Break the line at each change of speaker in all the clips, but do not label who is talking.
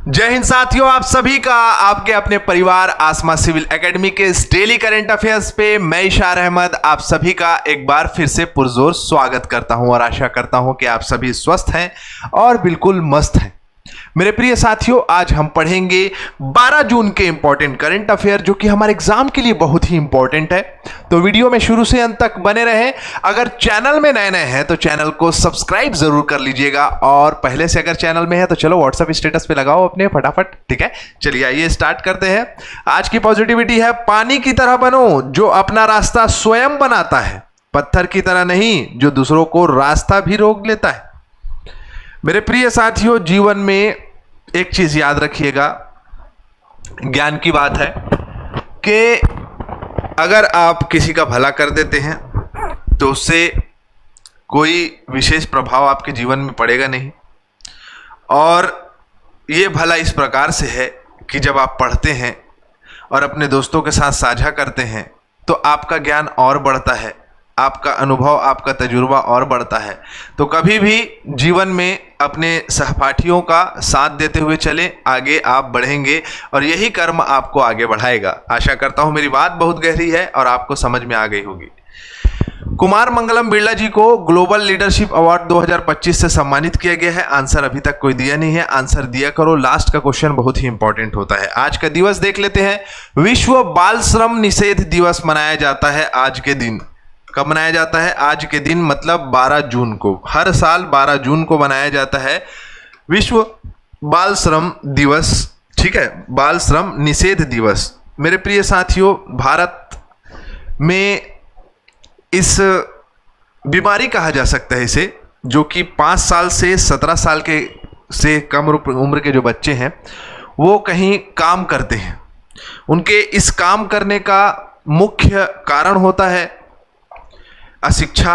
जय हिंद साथियों, आप सभी का आपके अपने परिवार आसमा सिविल एकेडमी के इस डेली करंट अफेयर्स पे मैं इशार अहमद आप सभी का एक बार फिर से पुरजोर स्वागत करता हूं और आशा करता हूं कि आप सभी स्वस्थ हैं और बिल्कुल मस्त हैं। मेरे प्रिय साथियों, आज हम पढ़ेंगे 12 जून के इंपॉर्टेंट करंट अफेयर जो कि हमारे एग्जाम के लिए बहुत ही इंपॉर्टेंट है। तो वीडियो में शुरू से अंत तक बने रहें। अगर चैनल में नए हैं तो चैनल को सब्सक्राइब जरूर कर लीजिएगा और पहले से अगर चैनल में है तो चलो व्हाट्सएप स्टेटस पे लगाओ अपने फटाफट। ठीक है, चलिए आइए स्टार्ट करते हैं। आज की पॉजिटिविटी है, पानी की तरह बनो जो अपना रास्ता स्वयं बनाता है, पत्थर की तरह नहीं जो दूसरों को रास्ता भी रोक लेता है। मेरे प्रिय साथियों, जीवन में एक चीज याद रखिएगा, ज्ञान की बात है कि अगर आप किसी का भला कर देते हैं तो उससे कोई विशेष प्रभाव आपके जीवन में पड़ेगा नहीं। और ये भला इस प्रकार से है कि जब आप पढ़ते हैं और अपने दोस्तों के साथ साझा करते हैं तो आपका ज्ञान और बढ़ता है, आपका अनुभव, आपका तजुर्बा और बढ़ता है। तो कभी भी जीवन में अपने सहपाठियों का साथ देते हुए चलें, आगे आप बढ़ेंगे और यही कर्म आपको आगे बढ़ाएगा। आशा करता हूं मेरी बात बहुत गहरी है और आपको समझ में आ गई होगी। कुमार मंगलम बिरला जी को ग्लोबल लीडरशिप अवार्ड 2025 से सम्मानित किया गया है। आंसर अभी तक कोई दिया नहीं है, आंसर दिया करो, लास्ट का क्वेश्चन बहुत ही इंपॉर्टेंट होता है। आज का दिवस देख लेते हैं। विश्व बाल श्रम निषेध दिवस मनाया जाता है आज के दिन। कब मनाया जाता है? आज के दिन मतलब 12 जून को। हर साल 12 जून को मनाया जाता है विश्व बाल श्रम दिवस। ठीक है, बाल श्रम निषेध दिवस। मेरे प्रिय साथियों, भारत में इस बीमारी कहा जा सकता है इसे, जो कि 5 साल से 17 साल के से कम उम्र के जो बच्चे हैं वो कहीं काम करते हैं। उनके इस काम करने का मुख्य कारण होता है अशिक्षा,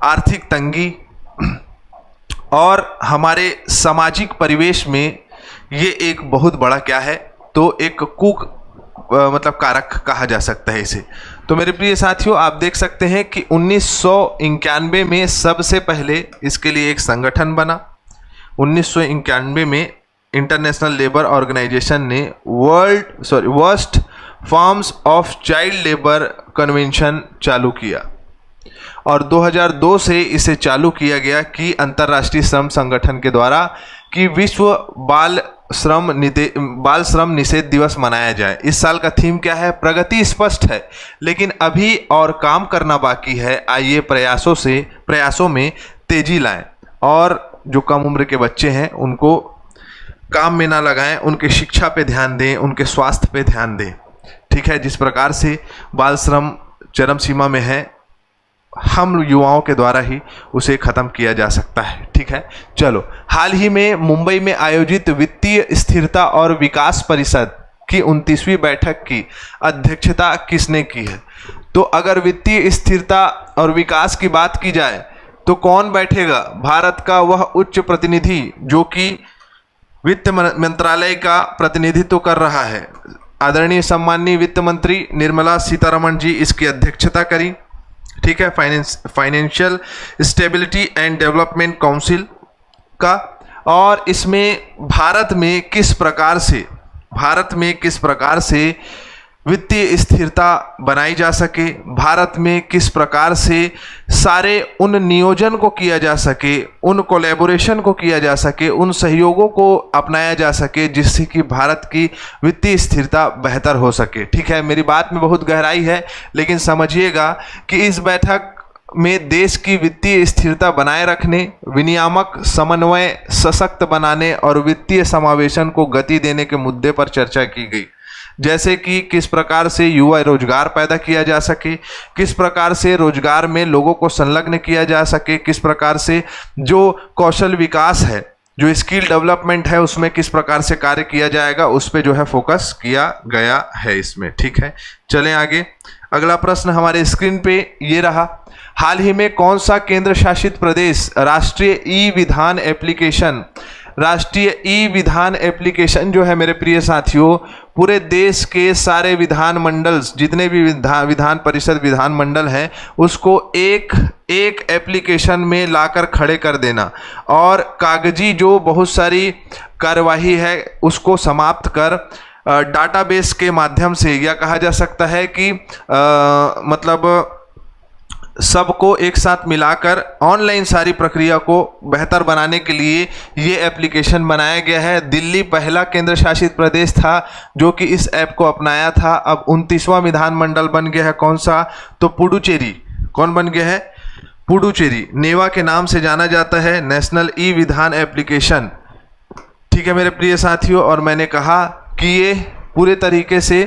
आर्थिक तंगी और हमारे सामाजिक परिवेश में ये एक बहुत बड़ा क्या है तो एक मतलब कारक कहा जा सकता है इसे। तो मेरे प्रिय साथियों, आप देख सकते हैं कि 1991 में सबसे पहले इसके लिए एक संगठन बना। 1991 में इंटरनेशनल लेबर ऑर्गेनाइजेशन ने worst forms of child labour convention चालू किया और 2002 से इसे चालू किया गया कि अंतर्राष्ट्रीय श्रम संगठन के द्वारा कि विश्व बाल श्रम निषेध दिवस मनाया जाए। इस साल का थीम क्या है? प्रगति स्पष्ट है लेकिन अभी और काम करना बाकी है। आइए प्रयासों में तेजी लाएं और जो कम उम्र के बच्चे हैं उनको काम में ना लगाएं, उनके शिक्षा पे ध्यान दें, उनके स्वास्थ्य पे ध्यान दें। ठीक है, जिस प्रकार से बाल श्रम चरम सीमा में है, हम युवाओं के द्वारा ही उसे खत्म किया जा सकता है। ठीक है, चलो। हाल ही में मुंबई में आयोजित वित्तीय स्थिरता और विकास परिषद की 29वीं बैठक की अध्यक्षता किसने की है? तो अगर वित्तीय स्थिरता और विकास की बात की जाए तो कौन बैठेगा? भारत का वह उच्च प्रतिनिधि जो कि वित्त मंत्रालय का प्रतिनिधित्व कर रहा है, आदरणीय सम्माननीय वित्त मंत्री निर्मला सीतारमण जी इसकी अध्यक्षता करी। ठीक है, financial stability and development council का। और इसमें भारत में किस प्रकार से वित्तीय स्थिरता बनाई जा सके, भारत में किस प्रकार से सारे उन नियोजन को किया जा सके, उन कोलैबोरेशन को किया जा सके, उन सहयोगों को अपनाया जा सके जिससे कि भारत की वित्तीय स्थिरता बेहतर हो सके। ठीक है, मेरी बात में बहुत गहराई है लेकिन समझिएगा कि इस बैठक में देश की वित्तीय स्थिरता बनाए रखने, विनियामक समन्वय सशक्त बनाने और वित्तीय समावेशन को गति देने के मुद्दे पर चर्चा की गई। जैसे कि किस प्रकार से युवा रोजगार पैदा किया जा सके, किस प्रकार से रोजगार में लोगों को संलग्न किया जा सके, किस प्रकार से जो कौशल विकास है, जो स्किल डेवलपमेंट है, उसमें किस प्रकार से कार्य किया जाएगा, उस पे जो है फोकस किया गया है इसमें। ठीक है, चलें आगे। अगला प्रश्न हमारे स्क्रीन पे ये रहा। हाल ही में कौन सा केंद्र शासित प्रदेश राष्ट्रीय ई विधान एप्लीकेशन राष्ट्रीय ई विधान एप्लीकेशन जो है मेरे प्रिय साथियों, पूरे देश के सारे विधान मंडल, जितने भी विधान परिषद विधान मंडल हैं, उसको एक एप्लीकेशन में लाकर खड़े कर देना और कागजी जो बहुत सारी कार्यवाही है उसको समाप्त कर डाटाबेस के माध्यम से, या कहा जा सकता है कि मतलब सबको एक साथ मिलाकर ऑनलाइन सारी प्रक्रिया को बेहतर बनाने के लिए ये एप्लीकेशन बनाया गया है। दिल्ली पहला केंद्र शासित प्रदेश था जो कि इस ऐप को अपनाया था। अब 29वां विधानमंडल बन गया है। कौन सा? तो पुडुचेरी। कौन बन गया है? पुडुचेरी। नेवा के नाम से जाना जाता है, नेशनल ई विधान एप्लीकेशन। ठीक है मेरे प्रिय साथियों, और मैंने कहा कि ये पूरे तरीके से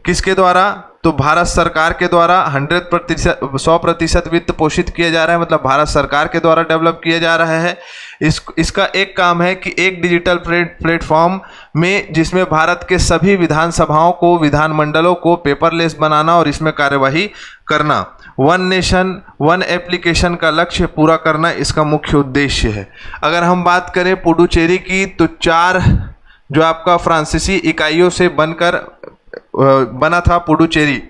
किसके द्वारा? तो भारत सरकार के द्वारा 100% वित्त पोषित किया जा रहा है, मतलब भारत सरकार के द्वारा डेवलप किया जा रहा है। इसका एक काम है कि एक डिजिटल प्लेटफॉर्म में जिसमें भारत के सभी विधानसभाओं को, विधानमंडलों को पेपरलेस बनाना और इसमें कार्यवाही करना। वन नेशन वन एप्लीकेशन का लक्ष्य पूरा करना इसका मुख्य उद्देश्य है। अगर हम बात करें पुडुचेरी की, तो 4 जो आपका फ्रांसीसी इकाइयों से बना था पुडुचेरी,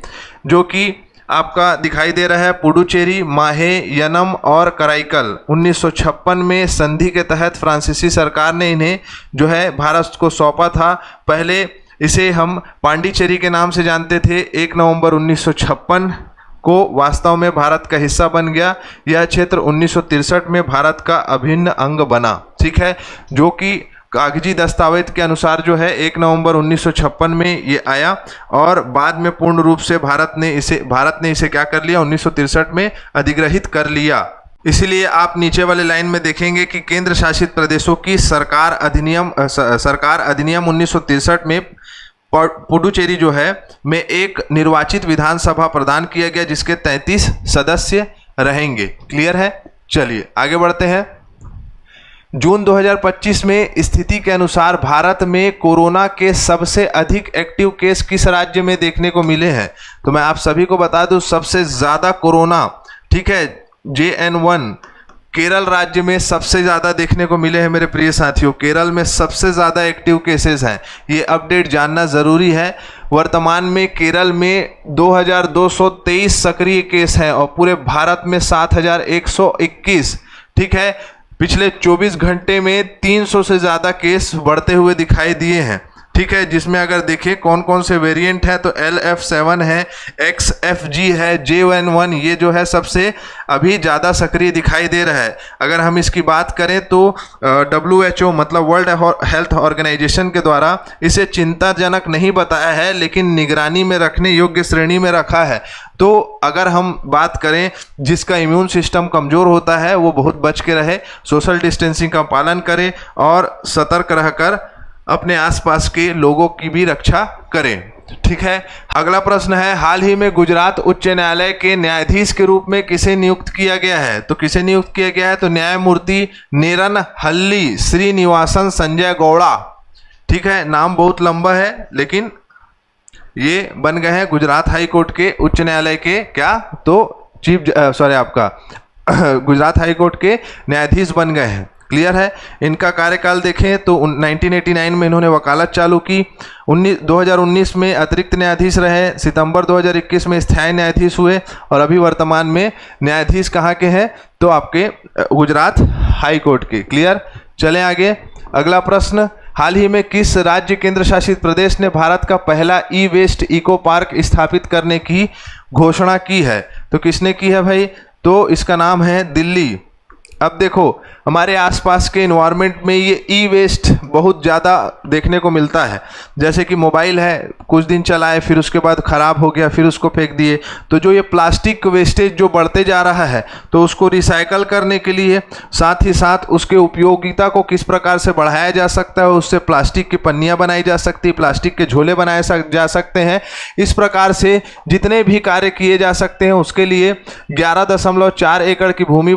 जो कि आपका दिखाई दे रहा है पुडुचेरी, माहे, यनम और कराईकल। 1956 में संधि के तहत फ्रांसीसी सरकार ने इन्हें जो है भारत को सौंपा था। पहले इसे हम पांडिचेरी के नाम से जानते थे। 1 नवंबर 1956 को वास्तव में भारत का हिस्सा बन गया। यह क्षेत्र 1963 में भारत का अभिन्न अंग बना। ठीक है, जो कि कागजी दस्तावेज के अनुसार जो है 1 नवंबर 1956 में ये आया और बाद में पूर्ण रूप से भारत ने इसे क्या कर लिया? 1963 में अधिग्रहित कर लिया। इसलिए आप नीचे वाले लाइन में देखेंगे कि केंद्र शासित प्रदेशों की सरकार अधिनियम 1963 में पुडुचेरी जो है में एक निर्वाचित विधानसभा प्रदान किया गया, जिसके 33 सदस्य रहेंगे। क्लियर है? चलिए आगे बढ़ते हैं। जून 2025 में स्थिति के अनुसार भारत में कोरोना के सबसे अधिक एक्टिव केस किस राज्य में देखने को मिले हैं? तो मैं आप सभी को बता दूं, सबसे ज़्यादा कोरोना, ठीक है, JN1 केरल राज्य में सबसे ज़्यादा देखने को मिले हैं मेरे प्रिय साथियों। केरल में सबसे ज़्यादा एक्टिव केसेस हैं, ये अपडेट जानना ज़रूरी है। वर्तमान में केरल में 2223 सक्रिय केस हैं और पूरे भारत में 7121। ठीक है, पिछले 24 घंटे में 300 से ज़्यादा केस बढ़ते हुए दिखाई दिए हैं। ठीक है, जिसमें अगर देखें कौन कौन से वेरिएंट हैं, तो LF7 है, XFG है, JN1, ये जो है सबसे अभी ज़्यादा सक्रिय दिखाई दे रहा है। अगर हम इसकी बात करें तो WHO मतलब वर्ल्ड हेल्थ ऑर्गेनाइजेशन के द्वारा इसे चिंताजनक नहीं बताया है, लेकिन निगरानी में रखने योग्य श्रेणी में रखा है। तो अगर हम बात करें जिसका इम्यून सिस्टम कमज़ोर होता है वो बहुत बच के रहे, सोशल डिस्टेंसिंग का पालन करे और सतर्क रहकर अपने आसपास के लोगों की भी रक्षा करें। ठीक है, अगला प्रश्न है, हाल ही में गुजरात उच्च न्यायालय के न्यायाधीश के रूप में किसे नियुक्त किया गया है? तो किसे नियुक्त किया गया है? तो न्यायमूर्ति नेरनहल्ली श्रीनिवासन संजय गौड़ा। ठीक है, नाम बहुत लंबा है, लेकिन ये बन गए हैं गुजरात हाई कोर्ट के उच्च न्यायालय के क्या? तो गुजरात हाई कोर्ट के न्यायाधीश बन गए हैं। क्लियर है? इनका कार्यकाल देखें तो 1989 में इन्होंने वकालत चालू की, 2019 में अतिरिक्त न्यायाधीश रहे, सितंबर 2021 में स्थायी न्यायाधीश हुए और अभी वर्तमान में न्यायाधीश कहाँ के हैं? तो आपके गुजरात हाई कोर्ट के। क्लियर? चलें आगे। अगला प्रश्न, हाल ही में किस राज्य केंद्र शासित प्रदेश ने भारत का पहला ई वेस्ट इको पार्क स्थापित करने की घोषणा की है? तो किसने की है भाई? तो इसका नाम है दिल्ली। अब देखो, हमारे आसपास के इन्वायरमेंट में ये ई वेस्ट बहुत ज़्यादा देखने को मिलता है। जैसे कि मोबाइल है, कुछ दिन चलाए फिर उसके बाद ख़राब हो गया, फिर उसको फेंक दिए। तो जो ये प्लास्टिक वेस्टेज जो बढ़ते जा रहा है, तो उसको रिसाइकल करने के लिए, साथ ही साथ उसके उपयोगिता को किस प्रकार से बढ़ाया जा सकता है, उससे प्लास्टिक की पन्नियाँ बनाई जा सकती, प्लास्टिक के झोले बनाए जा सकते हैं। इस प्रकार से जितने भी कार्य किए जा सकते हैं उसके लिए 11.4 एकड़ की भूमि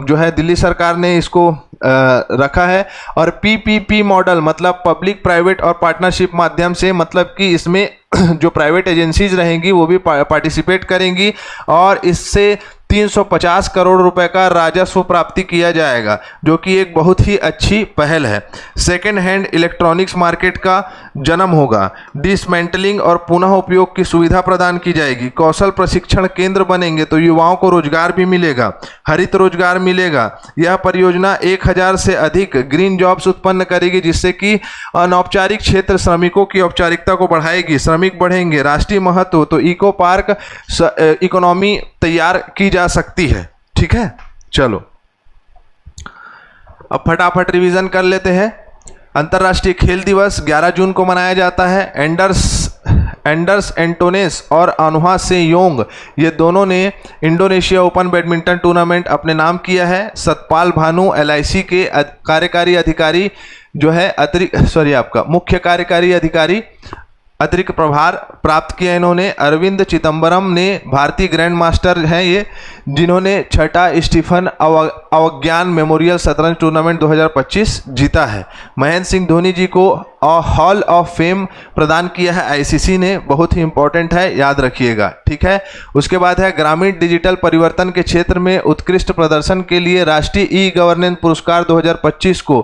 जो है दिल्ली सरकार ने इसको रखा है। और PPP मॉडल मतलब पब्लिक प्राइवेट और पार्टनरशिप माध्यम से, मतलब कि इसमें जो प्राइवेट एजेंसीज रहेंगी वो भी पार्टिसिपेट करेंगी और इससे 350 करोड़ रुपए का राजस्व प्राप्ति किया जाएगा, जो कि एक बहुत ही अच्छी पहल है। सेकेंड हैंड इलेक्ट्रॉनिक्स मार्केट का जन्म होगा। डिसमेंटलिंग और पुनः उपयोग की सुविधा प्रदान की जाएगी। कौशल प्रशिक्षण केंद्र बनेंगे तो युवाओं को रोजगार भी मिलेगा, हरित रोजगार मिलेगा। यह परियोजना 1000 से अधिक ग्रीन जॉब्स उत्पन्न करेगी, जिससे कि अनौपचारिक क्षेत्र श्रमिकों की औपचारिकता को बढ़ाएगी। श्रमिक बढ़ेंगे। राष्ट्रीय महत्व तो इको पार्क इकोनॉमी तैयार की जा सकती है। ठीक है, चलो अब फटाफट रिवीजन कर लेते हैं। अंतर्राष्ट्रीय खेल दिवस 11 जून को मनाया जाता है। एंडर्स एंटोनेस और अनहा सेयोंग, ये दोनों ने इंडोनेशिया ओपन बैडमिंटन टूर्नामेंट अपने नाम किया है। सतपाल भानु LIC के कार्यकारी अधिकारी जो है मुख्य कार्यकारी अधिकारी अतिरिक्त प्रभार प्राप्त किया इन्होंने। अरविंद चिदम्बरम ने भारतीय ग्रैंड मास्टर हैं ये, जिन्होंने छठा स्टीफन अवज्ञान मेमोरियल शतरंज टूर्नामेंट 2025 जीता है। महेंद्र सिंह धोनी जी को हॉल ऑफ फेम प्रदान किया है ICC ने, बहुत ही इंपॉर्टेंट है, याद रखिएगा। ठीक है, उसके बाद है ग्रामीण डिजिटल परिवर्तन के क्षेत्र में उत्कृष्ट प्रदर्शन के लिए राष्ट्रीय ई-गवर्नेंस पुरस्कार 2025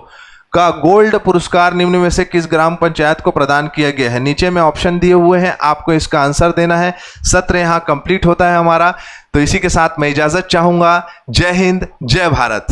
का गोल्ड पुरस्कार निम्न में से किस ग्राम पंचायत को प्रदान किया गया है। नीचे में ऑप्शन दिए हुए हैं, आपको इसका आंसर देना है। सत्र यहाँ कंप्लीट होता है हमारा। तो इसी के साथ मैं इजाजत चाहूंगा। जय हिंद, जय भारत।